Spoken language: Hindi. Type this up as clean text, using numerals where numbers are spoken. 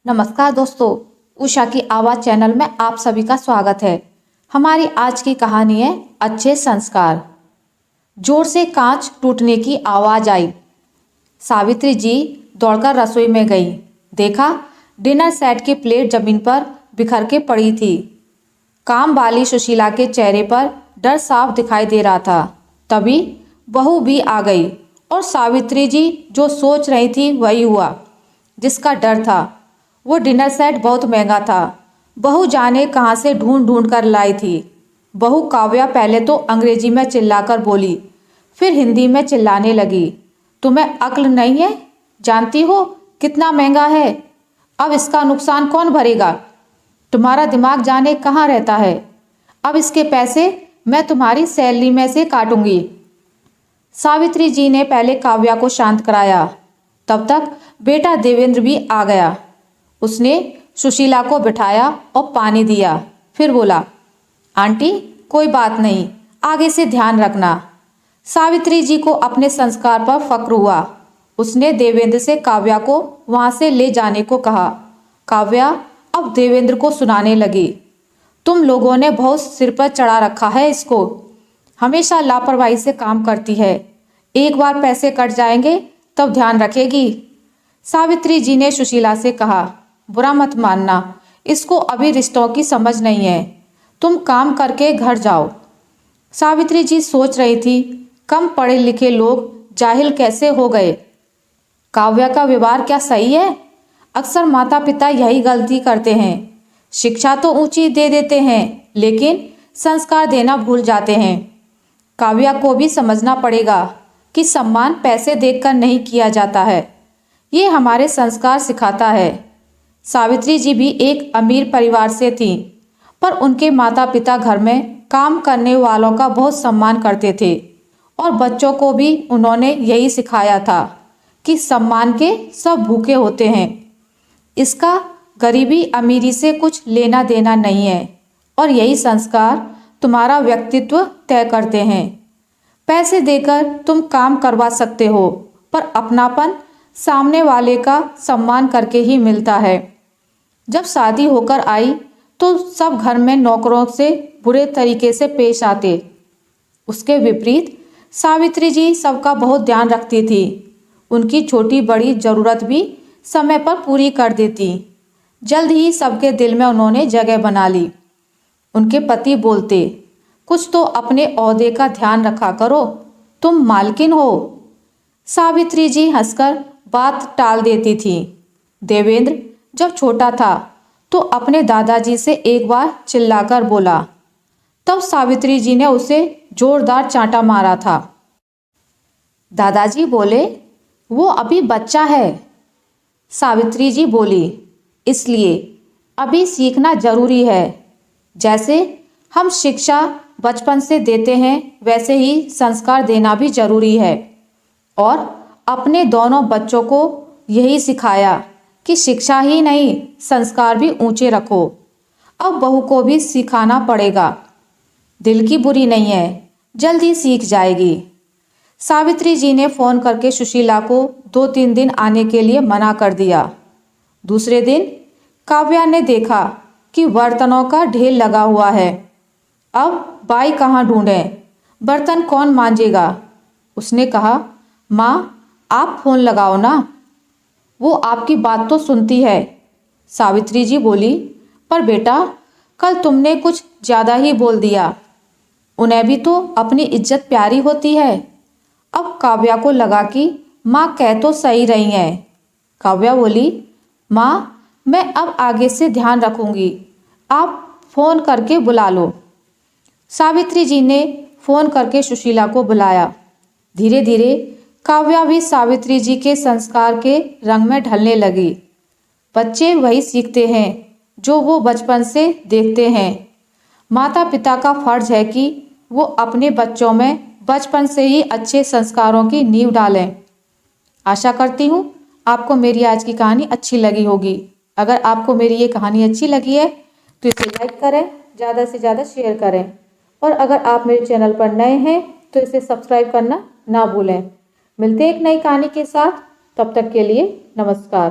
नमस्कार दोस्तों, उषा की आवाज़ चैनल में आप सभी का स्वागत है। हमारी आज की कहानी है अच्छे संस्कार। जोर से कांच टूटने की आवाज़ आई। सावित्री जी दौड़कर रसोई में गई। देखा, डिनर सेट की प्लेट जमीन पर बिखर के पड़ी थी। काम वाली सुशीला के चेहरे पर डर साफ दिखाई दे रहा था। तभी बहू भी आ गई और सावित्री जी जो सोच रही थी वही हुआ जिसका डर था। वो डिनर सेट बहुत महंगा था। बहू जाने कहाँ से ढूंढ ढूंढ कर लाई थी। बहू काव्या पहले तो अंग्रेजी में चिल्लाकर बोली, फिर हिंदी में चिल्लाने लगी, तुम्हें अक्ल नहीं है? जानती हो कितना महंगा है? अब इसका नुकसान कौन भरेगा? तुम्हारा दिमाग जाने कहाँ रहता है? अब इसके पैसे मैं तुम्हारी सैलरी में से काटूंगी। सावित्री जी ने पहले काव्या को शांत कराया। तब तक बेटा देवेंद्र भी आ गया। उसने सुशीला को बिठाया और पानी दिया। फिर बोला, आंटी कोई बात नहीं, आगे से ध्यान रखना। सावित्री जी को अपने संस्कार पर फक्र हुआ। उसने देवेंद्र से काव्या को वहां से ले जाने को कहा। काव्या अब देवेंद्र को सुनाने लगी, तुम लोगों ने बहुत सिर पर चढ़ा रखा है इसको। हमेशा लापरवाही से काम करती है। एक बार पैसे कट जाएंगे तब ध्यान रखेगी। सावित्री जी ने सुशीला से कहा, बुरा मत मानना, इसको अभी रिश्तों की समझ नहीं है। तुम काम करके घर जाओ। सावित्री जी सोच रही थी, कम पढ़े लिखे लोग जाहिल कैसे हो गए। काव्या का व्यवहार क्या सही है? अक्सर माता पिता यही गलती करते हैं। शिक्षा तो ऊंची दे देते हैं लेकिन संस्कार देना भूल जाते हैं। काव्या को भी समझना पड़ेगा कि सम्मान पैसे देखकर नहीं किया जाता है, ये हमारे संस्कार सिखाता है। सावित्री जी भी एक अमीर परिवार से थीं, पर उनके माता पिता घर में काम करने वालों का बहुत सम्मान करते थे और बच्चों को भी उन्होंने यही सिखाया था कि सम्मान के सब भूखे होते हैं। इसका गरीबी अमीरी से कुछ लेना देना नहीं है और यही संस्कार तुम्हारा व्यक्तित्व तय करते हैं। पैसे देकर तुम काम करवा सकते हो, पर अपनापन सामने वाले का सम्मान करके ही मिलता है। जब शादी होकर आई तो सब घर में नौकरों से बुरे तरीके से पेश आते। उसके विपरीत सावित्री जी सबका बहुत ध्यान रखती थी। उनकी छोटी बड़ी ज़रूरत भी समय पर पूरी कर देती। जल्द ही सबके दिल में उन्होंने जगह बना ली। उनके पति बोलते, कुछ तो अपने ओहदे का ध्यान रखा करो, तुम मालकिन हो। सावित्री जी हंसकर बात टाल देती थी। देवेंद्र जब छोटा था तो अपने दादाजी से एक बार चिल्लाकर बोला, तब सावित्री जी ने उसे जोरदार चांटा मारा था। दादाजी बोले, वो अभी बच्चा है। सावित्री जी बोली, इसलिए अभी सीखना जरूरी है। जैसे हम शिक्षा बचपन से देते हैं वैसे ही संस्कार देना भी जरूरी है। और अपने दोनों बच्चों को यही सिखाया कि शिक्षा ही नहीं संस्कार भी ऊंचे रखो। अब बहू को भी सिखाना पड़ेगा। दिल की बुरी नहीं है, जल्दी सीख जाएगी। सावित्री जी ने फ़ोन करके सुशीला को 2-3 दिन आने के लिए मना कर दिया। दूसरे दिन काव्या ने देखा कि बर्तनों का ढेर लगा हुआ है। अब बाई कहाँ ढूंढें? बर्तन कौन मांजेगा? उसने कहा, माँ आप फ़ोन लगाओ ना, वो आपकी बात तो सुनती है। सावित्री जी बोली, पर बेटा कल तुमने कुछ ज़्यादा ही बोल दिया। उन्हें भी तो अपनी इज्जत प्यारी होती है। अब काव्या को लगा कि माँ कह तो सही रही हैं। काव्या बोली, माँ मैं अब आगे से ध्यान रखूंगी, आप फ़ोन करके बुला लो। सावित्री जी ने फ़ोन करके सुशीला को बुलाया। धीरे धीरे काव्या भी सावित्री जी के संस्कार के रंग में ढलने लगी। बच्चे वही सीखते हैं जो वो बचपन से देखते हैं। माता पिता का फर्ज है कि वो अपने बच्चों में बचपन से ही अच्छे संस्कारों की नींव डालें। आशा करती हूँ आपको मेरी आज की कहानी अच्छी लगी होगी। अगर आपको मेरी ये कहानी अच्छी लगी है तो इसे लाइक करें, ज़्यादा से ज़्यादा शेयर करें और अगर आप मेरे चैनल पर नए हैं तो इसे सब्सक्राइब करना ना भूलें। मिलते हैं एक नई कहानी के साथ, तब तक के लिए नमस्कार।